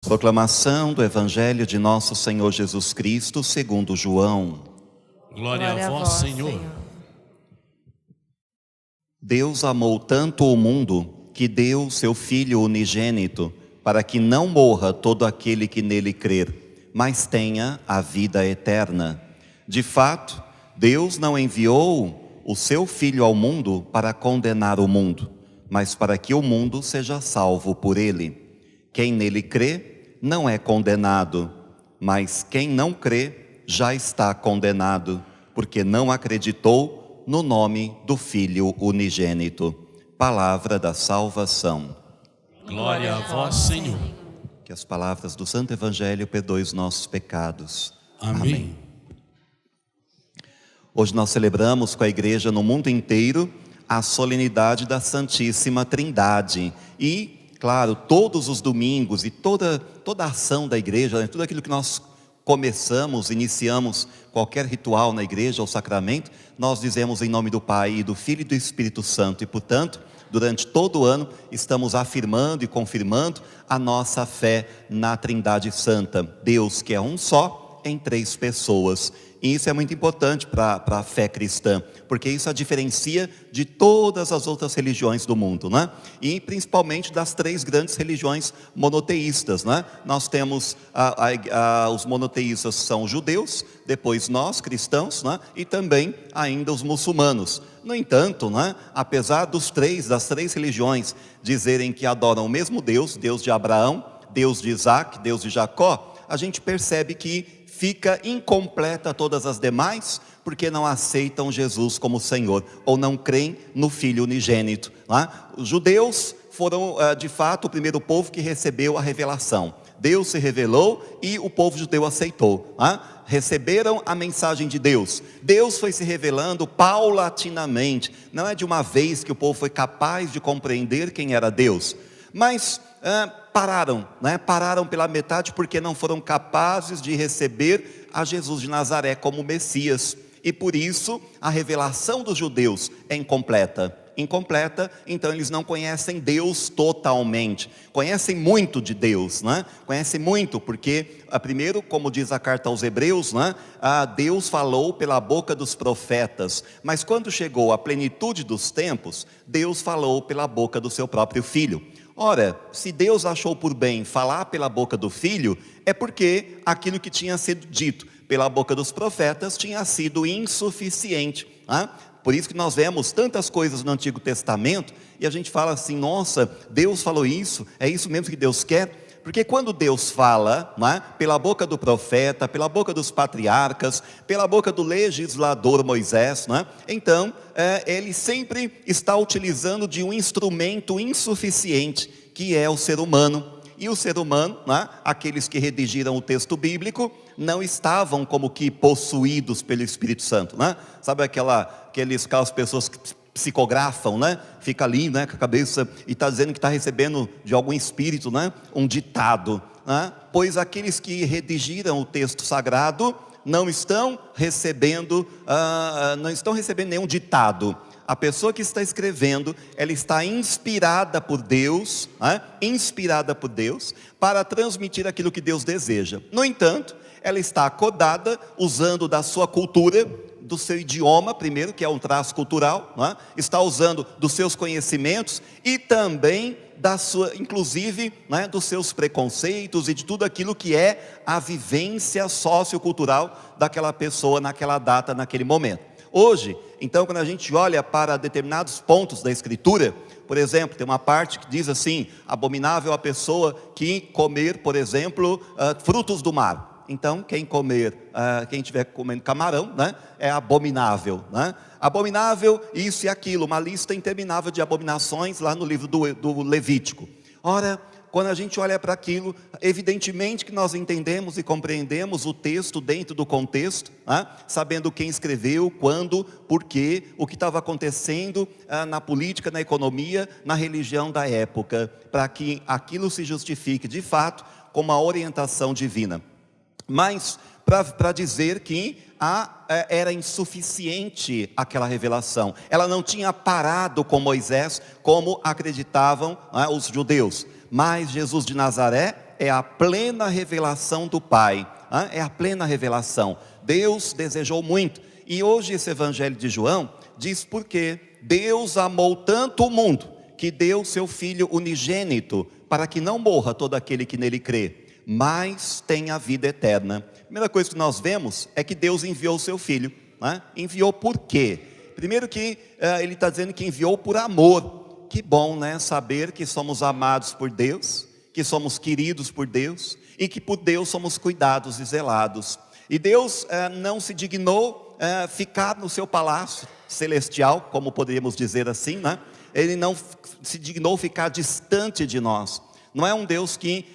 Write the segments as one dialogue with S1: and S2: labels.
S1: Proclamação do Evangelho de Nosso Senhor Jesus Cristo segundo João.
S2: Glória a vós, Senhor.
S1: Deus amou tanto o mundo que deu seu Filho unigênito, para que não morra todo aquele que nele crer, mas tenha a vida eterna. De fato, Deus não enviou o seu Filho ao mundo para condenar o mundo, mas para que o mundo seja salvo por ele. Quem nele crê não é condenado, mas quem não crê já está condenado, porque não acreditou no nome do Filho unigênito. Palavra da salvação.
S2: Glória a vós, Senhor.
S1: Que as palavras do Santo Evangelho perdoem os nossos pecados.
S2: Amém.
S1: Hoje nós celebramos com a igreja no mundo inteiro a solenidade da Santíssima Trindade. E, claro, todos os domingos e toda a ação da igreja, tudo aquilo que nós começamos, iniciamos qualquer ritual na igreja ou sacramento, nós dizemos em nome do Pai e do Filho e do Espírito Santo. E, portanto, durante todo o ano estamos afirmando e confirmando a nossa fé na Trindade Santa. Deus que é um só em três pessoas. E isso é muito importante para a fé cristã, porque isso a diferencia de todas as outras religiões do mundo, né? E principalmente das três grandes religiões monoteístas, né? Nós temos os monoteístas são os judeus, depois nós cristãos, né? E também ainda os muçulmanos. No entanto, né? Apesar das três religiões dizerem que adoram o mesmo Deus, Deus de Abraão, Deus de Isaac, Deus de Jacó, a gente percebe que fica incompleta todas as demais, porque não aceitam Jesus como Senhor, ou não creem no Filho unigênito. Os judeus foram, de fato, o primeiro povo que recebeu a revelação. Deus se revelou e o povo judeu aceitou. Receberam a mensagem de Deus. Deus foi se revelando paulatinamente. Não é de uma vez que o povo foi capaz de compreender quem era Deus. Mas pararam pela metade porque não foram capazes de receber a Jesus de Nazaré como Messias. E por isso a revelação dos judeus é incompleta, então eles não conhecem Deus totalmente, conhecem muito de Deus, conhecem muito, porque primeiro, como diz a carta aos Hebreus, Deus falou pela boca dos profetas, mas quando chegou a plenitude dos tempos, Deus falou pela boca do seu próprio Filho. Ora, se Deus achou por bem falar pela boca do Filho, é porque aquilo que tinha sido dito pela boca dos profetas tinha sido insuficiente. Por isso que nós vemos tantas coisas no Antigo Testamento, e a gente fala assim, nossa, Deus falou isso, é isso mesmo que Deus quer? Porque quando Deus fala, pela boca do profeta, pela boca dos patriarcas, pela boca do legislador Moisés, então ele sempre está utilizando de um instrumento insuficiente, que é o ser humano. E o ser humano, aqueles que redigiram o texto bíblico, não estavam como que possuídos pelo Espírito Santo. Sabe aquelas pessoas que psicografam, fica ali, com a cabeça, e está dizendo que está recebendo de algum espírito, um ditado, pois aqueles que redigiram o texto sagrado não estão recebendo nenhum ditado. A pessoa que está escrevendo, ela está inspirada por Deus, para transmitir aquilo que Deus deseja. No entanto, ela está acodada, usando da sua cultura, do seu idioma, primeiro, que é um traço cultural, está usando dos seus conhecimentos e também inclusive, dos seus preconceitos e de tudo aquilo que é a vivência sociocultural daquela pessoa naquela data, naquele momento. Hoje, então, quando a gente olha para determinados pontos da Escritura, por exemplo, tem uma parte que diz assim, abominável a pessoa que comer, por exemplo, frutos do mar. Então, quem estiver comendo camarão, é abominável. Abominável, isso e aquilo, uma lista interminável de abominações lá no livro do Levítico. Ora, quando a gente olha para aquilo, evidentemente que nós entendemos e compreendemos o texto dentro do contexto, sabendo quem escreveu, quando, porquê, o que estava acontecendo na política, na economia, na religião da época, para que aquilo se justifique de fato como uma orientação divina. Mas para dizer que era insuficiente aquela revelação, ela não tinha parado com Moisés como acreditavam os judeus. Mas Jesus de Nazaré é a plena revelação do Pai. É a plena revelação. Deus desejou muito. E hoje esse evangelho de João diz por quê. Deus amou tanto o mundo, que deu seu Filho unigênito, para que não morra todo aquele que nele crê, mas tenha a vida eterna. A primeira coisa que nós vemos é que Deus enviou o seu Filho. Enviou por quê? Primeiro que ele está dizendo que enviou por amor. Que bom, saber que somos amados por Deus, que somos queridos por Deus, e que por Deus somos cuidados e zelados. E Deus não se dignou ficar no seu palácio celestial, como poderíamos dizer assim, Ele não se dignou ficar distante de nós. Não é um Deus que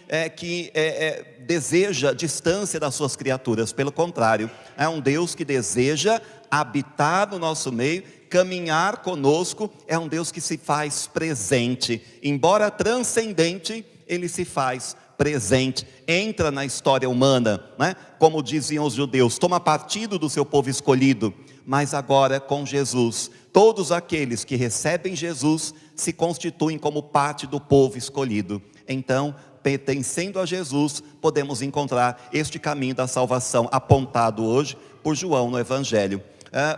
S1: deseja distância das suas criaturas, pelo contrário, é um Deus que deseja habitar no nosso meio, caminhar conosco, é um Deus que se faz presente, embora transcendente, Ele se faz presente, entra na história humana, como diziam os judeus, toma partido do seu povo escolhido, mas agora com Jesus, todos aqueles que recebem Jesus, se constituem como parte do povo escolhido. Então, pertencendo a Jesus, podemos encontrar este caminho da salvação, apontado hoje por João no Evangelho.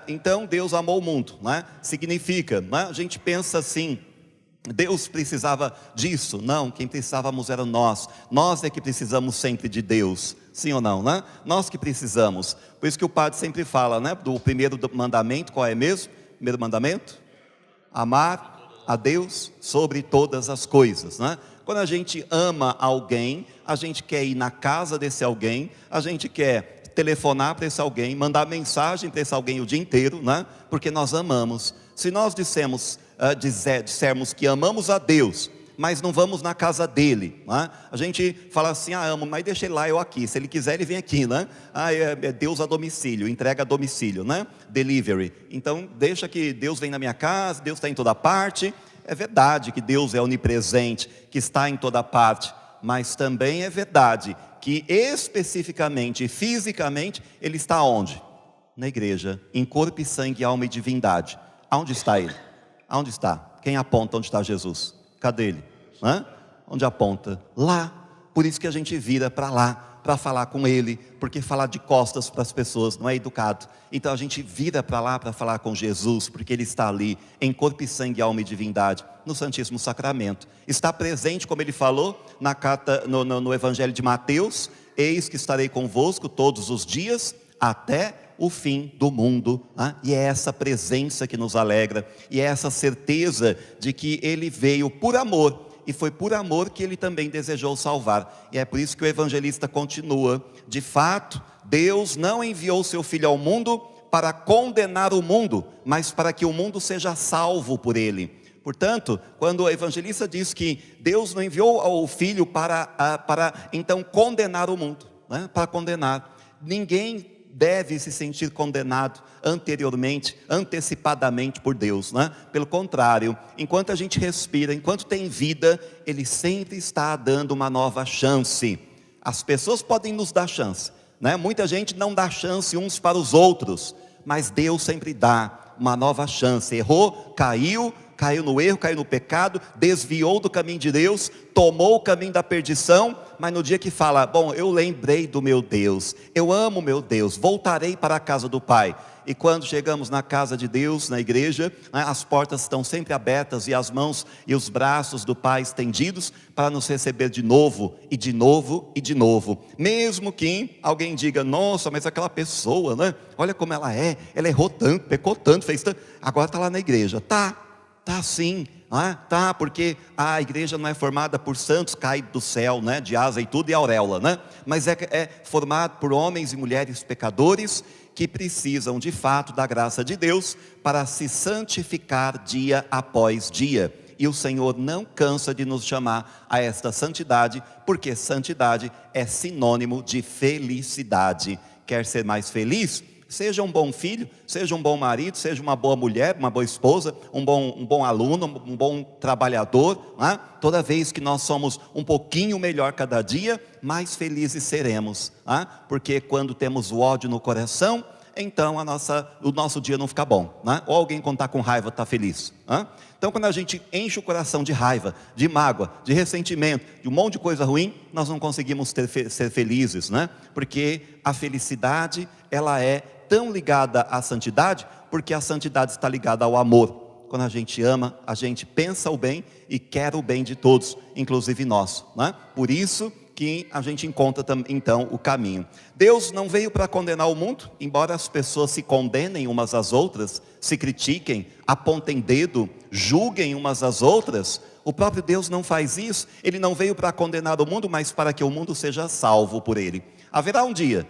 S1: Então, Deus amou o mundo, significa, a gente pensa assim, Deus precisava disso? Não, quem precisávamos era nós é que precisamos sempre de Deus, sim ou não, Nós que precisamos, por isso que o padre sempre fala, do primeiro mandamento, qual é mesmo? Primeiro mandamento? Amar a Deus sobre todas as coisas, Quando a gente ama alguém, a gente quer ir na casa desse alguém, a gente quer telefonar para esse alguém, mandar mensagem para esse alguém o dia inteiro, porque nós amamos. Se nós dissermos que amamos a Deus, mas não vamos na casa dele, a gente fala assim, amo, mas deixa ele lá, eu aqui, se ele quiser ele vem aqui, é Deus a domicílio, entrega a domicílio, delivery, então deixa que Deus vem na minha casa, Deus está em toda parte. É verdade que Deus é onipresente, que está em toda parte, mas também é verdade que especificamente e fisicamente Ele está onde? Na igreja, em corpo e sangue, alma e divindade. Aonde está Ele? Aonde está? Quem aponta onde está Jesus? Cadê Ele? Onde aponta? Lá. Por isso que a gente vira para lá, para falar com Ele, porque falar de costas para as pessoas não é educado. Então a gente vira para lá para falar com Jesus, porque Ele está ali, em corpo e sangue, alma e divindade, no Santíssimo Sacramento. Está presente, como Ele falou, na carta, no Evangelho de Mateus, eis que estarei convosco todos os dias, até o fim do mundo, e é essa presença que nos alegra, e é essa certeza de que Ele veio por amor, e foi por amor que Ele também desejou salvar, e é por isso que o evangelista continua, de fato, Deus não enviou seu Filho ao mundo para condenar o mundo, mas para que o mundo seja salvo por Ele. Portanto, quando o evangelista diz que Deus não enviou o Filho para então condenar o mundo, para condenar, ninguém deve se sentir condenado anteriormente, antecipadamente por Deus, Pelo contrário, enquanto a gente respira, enquanto tem vida, Ele sempre está dando uma nova chance. As pessoas podem nos dar chance, Muita gente não dá chance uns para os outros, mas Deus sempre dá uma nova chance. Errou, caiu no erro, caiu no pecado, desviou do caminho de Deus, tomou o caminho da perdição, mas no dia que fala, bom, eu lembrei do meu Deus, eu amo meu Deus, voltarei para a casa do Pai. E quando chegamos na casa de Deus, na igreja, as portas estão sempre abertas e as mãos e os braços do Pai estendidos para nos receber de novo, e de novo, e de novo. Mesmo que alguém diga, nossa, mas aquela pessoa, olha como ela errou tanto, pecou tanto, fez tanto, agora está lá na igreja. Tá sim, porque a igreja não é formada por santos caídos do céu, de asa e tudo, e auréola, mas é formada por homens e mulheres pecadores, que precisam de fato da graça de Deus, para se santificar dia após dia, e o Senhor não cansa de nos chamar a esta santidade, porque santidade é sinônimo de felicidade. Quer ser mais feliz? Seja um bom filho, seja um bom marido, seja uma boa mulher, uma boa esposa, um bom aluno, um bom trabalhador, Toda vez que nós somos um pouquinho melhor cada dia, mais felizes seremos, Porque quando temos o ódio no coração, então o nosso dia não fica bom, né? Ou alguém quando está com raiva está feliz, né? Então quando a gente enche o coração de raiva, de mágoa, de ressentimento, de um monte de coisa ruim, nós não conseguimos ser felizes, né? Porque a felicidade, ela é tão ligada à santidade, porque a santidade está ligada ao amor. Quando a gente ama, a gente pensa o bem e quer o bem de todos, inclusive nós, né? Por isso que a gente encontra então o caminho. Deus não veio para condenar o mundo, embora as pessoas se condenem umas às outras, se critiquem, apontem dedo, julguem umas às outras. O próprio Deus não faz isso. Ele não veio para condenar o mundo, mas para que o mundo seja salvo por ele. Haverá um dia,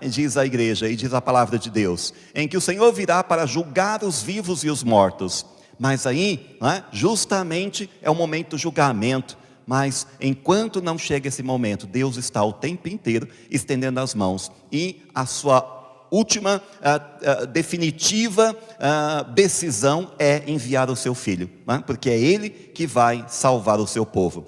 S1: diz a igreja e diz a palavra de Deus, em que o Senhor virá para julgar os vivos e os mortos. Mas aí, justamente é o momento do julgamento. Mas enquanto não chega esse momento, Deus está o tempo inteiro estendendo as mãos. E a sua última, definitiva decisão é enviar o seu Filho, porque é Ele que vai salvar o seu povo.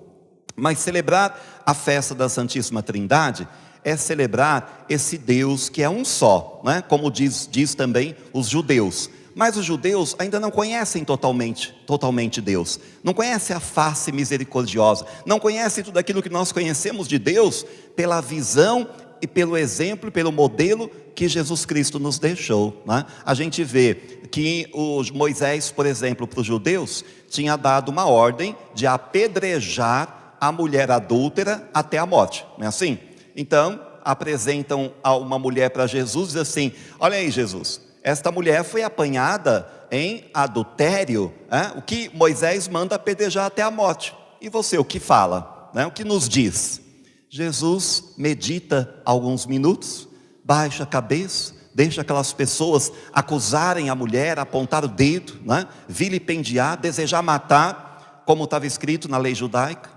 S1: Mas celebrar a festa da Santíssima Trindade é celebrar esse Deus que é um só, como diz também os judeus. Mas os judeus ainda não conhecem totalmente Deus, não conhecem a face misericordiosa, não conhecem tudo aquilo que nós conhecemos de Deus pela visão e pelo exemplo, pelo modelo que Jesus Cristo nos deixou, A gente vê que Moisés, por exemplo, para os judeus, tinha dado uma ordem de apedrejar a mulher adúltera até a morte, não é assim? Então, apresentam uma mulher para Jesus e dizem assim: olha aí, Jesus, esta mulher foi apanhada em adultério, o que Moisés manda apedrejar até a morte. E você, o que fala? O que nos diz? Jesus medita alguns minutos, baixa a cabeça, deixa aquelas pessoas acusarem a mulher, apontar o dedo, vilipendiar, desejar matar, como estava escrito na lei judaica,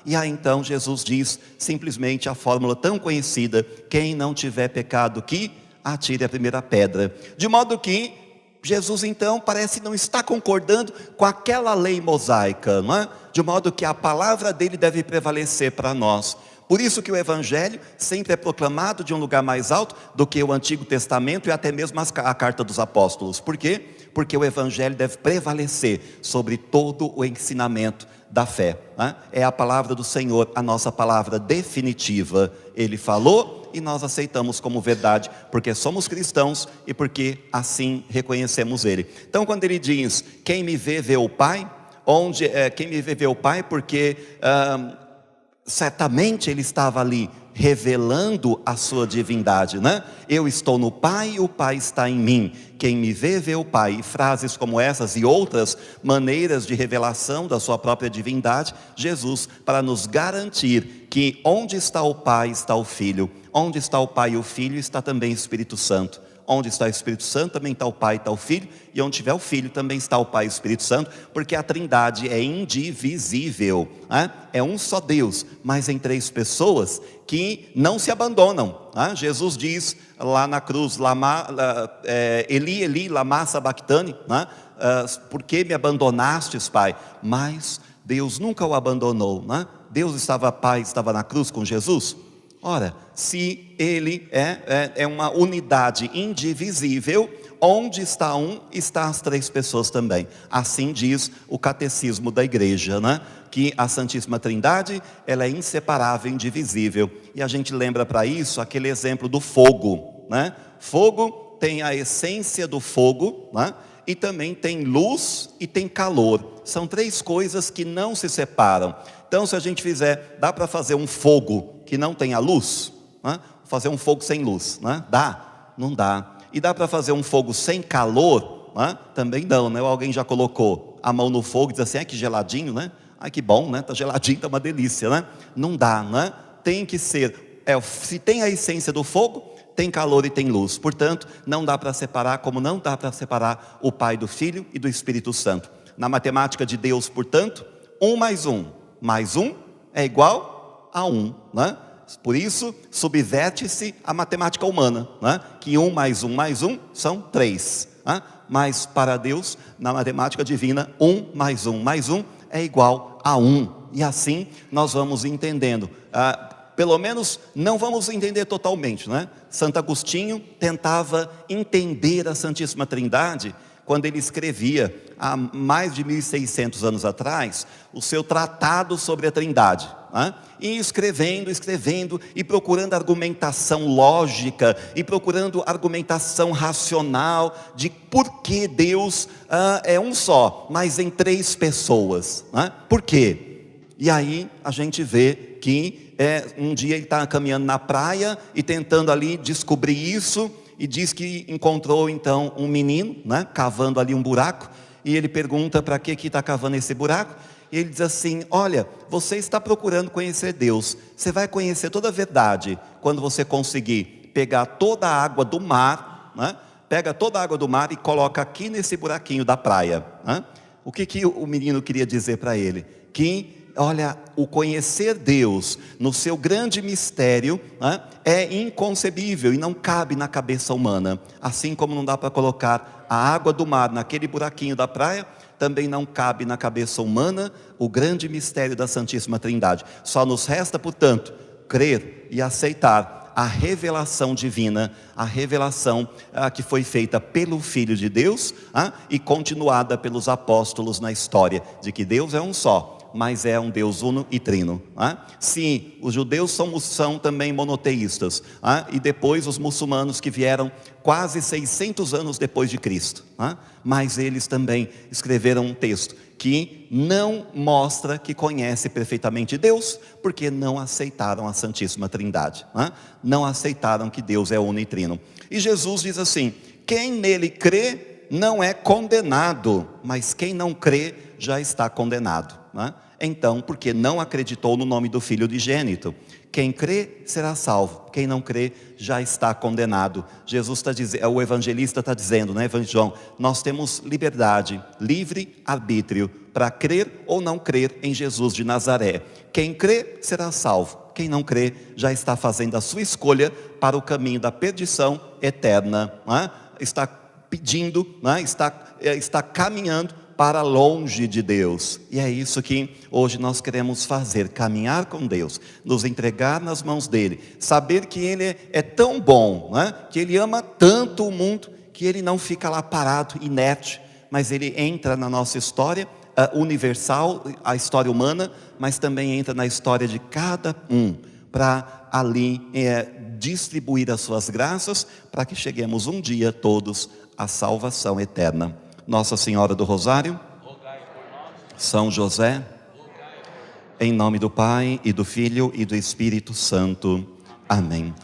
S1: E aí então Jesus diz simplesmente a fórmula tão conhecida: quem não tiver pecado que atire a primeira pedra. De modo que Jesus então parece não estar concordando com aquela lei mosaica, De modo que a palavra dele deve prevalecer para nós. Por isso que o Evangelho sempre é proclamado de um lugar mais alto do que o Antigo Testamento e até mesmo a carta dos apóstolos. Por quê? Porque o Evangelho deve prevalecer sobre todo o ensinamento da fé. É a palavra do Senhor, a nossa palavra definitiva. Ele falou e nós aceitamos como verdade, porque somos cristãos e porque assim reconhecemos Ele. Então quando Ele diz: quem me vê, vê o Pai, quem me vê, vê o Pai, porque certamente Ele estava ali revelando a sua divindade, Eu estou no Pai e o Pai está em mim. Quem me vê, vê o Pai. E frases como essas e outras maneiras de revelação da sua própria divindade, Jesus, para nos garantir que onde está o Pai está o Filho, onde está o Pai e o Filho está também o Espírito Santo. Onde está o Espírito Santo também está o Pai e está o Filho, e onde tiver o Filho também está o Pai e o Espírito Santo, porque a Trindade é indivisível, É um só Deus, mas em três pessoas que não se abandonam, Jesus diz lá na cruz: Eli, Eli, lama sabachthani, por que me abandonastes, Pai? Mas Deus nunca o abandonou, Pai estava na cruz com Jesus. Ora, se Ele é uma unidade indivisível, onde está um, está as três pessoas também. Assim diz o catecismo da igreja, Que a Santíssima Trindade, ela é inseparável, indivisível. E a gente lembra para isso aquele exemplo do fogo, Fogo tem a essência do fogo, E também tem luz e tem calor. São três coisas que não se separam. Então, se a gente dá para fazer um fogo que não tenha luz? Fazer um fogo sem luz, dá? Não dá. E dá para fazer um fogo sem calor? Também não, Alguém já colocou a mão no fogo e diz assim: que geladinho, que bom, tá geladinho, tá uma delícia, Não dá, Tem que ser, se tem a essência do fogo, tem calor e tem luz. Portanto, não dá para separar, como não dá para separar o Pai do Filho e do Espírito Santo. Na matemática de Deus, portanto, 1 mais 1 é igual a 1, Por isso, subverte-se a matemática humana, Que 1 mais 1 são 3, Mas para Deus, na matemática divina, 1 mais 1 é igual a 1. E assim nós vamos entendendo Pelo menos não vamos entender totalmente, né? Santo Agostinho tentava entender a Santíssima Trindade quando ele escrevia, há mais de 1600 anos atrás, o seu tratado sobre a Trindade, né? E escrevendo, e procurando argumentação lógica, e procurando argumentação racional, de por que Deus é um só, mas em 3 pessoas, né? Por quê? E aí a gente vê que um dia ele está caminhando na praia, e tentando ali descobrir isso, e diz que encontrou então um menino, né, cavando ali um buraco, e ele pergunta para que está cavando esse buraco, e ele diz assim: olha, você está procurando conhecer Deus, você vai conhecer toda a verdade quando você conseguir pegar toda a água do mar, né, pega toda a água do mar e coloca aqui nesse buraquinho da praia, né? O que o menino queria dizer para ele? Que, olha, o conhecer Deus no seu grande mistério, né, é inconcebível e não cabe na cabeça humana. Assim como não dá para colocar a água do mar naquele buraquinho da praia, também não cabe na cabeça humana o grande mistério da Santíssima Trindade. Só nos resta, portanto, crer e aceitar a revelação divina, a revelação que foi feita pelo Filho de Deus, e continuada pelos apóstolos na história, de que Deus é um só, mas é um Deus uno e trino. Sim, os judeus são também monoteístas, e depois os muçulmanos, que vieram quase 600 anos depois de Cristo, mas eles também escreveram um texto que não mostra que conhece perfeitamente Deus, porque não aceitaram a Santíssima Trindade, não aceitaram que Deus é uno e trino. E Jesus diz assim: quem nele crê não é condenado, mas quem não crê já está condenado. Então, porque não acreditou no nome do Filho unigênito. Quem crê será salvo, quem não crê já está condenado. Jesus está dizendo, o evangelista está dizendo, né, Evangelho João, nós temos liberdade, livre arbítrio, para crer ou não crer em Jesus de Nazaré. Quem crê será salvo, quem não crê já está fazendo a sua escolha para o caminho da perdição eterna, está pedindo, está caminhando para longe de Deus. E é isso que hoje nós queremos fazer: caminhar com Deus, nos entregar nas mãos dele, saber que ele é tão bom, que ele ama tanto o mundo, que ele não fica lá parado, inerte, mas ele entra na nossa história universal, a história humana, mas também entra na história de cada um, para ali distribuir as suas graças, para que cheguemos um dia todos à salvação eterna. Nossa Senhora do Rosário, São José, em nome do Pai, e do Filho, e do Espírito Santo. Amém.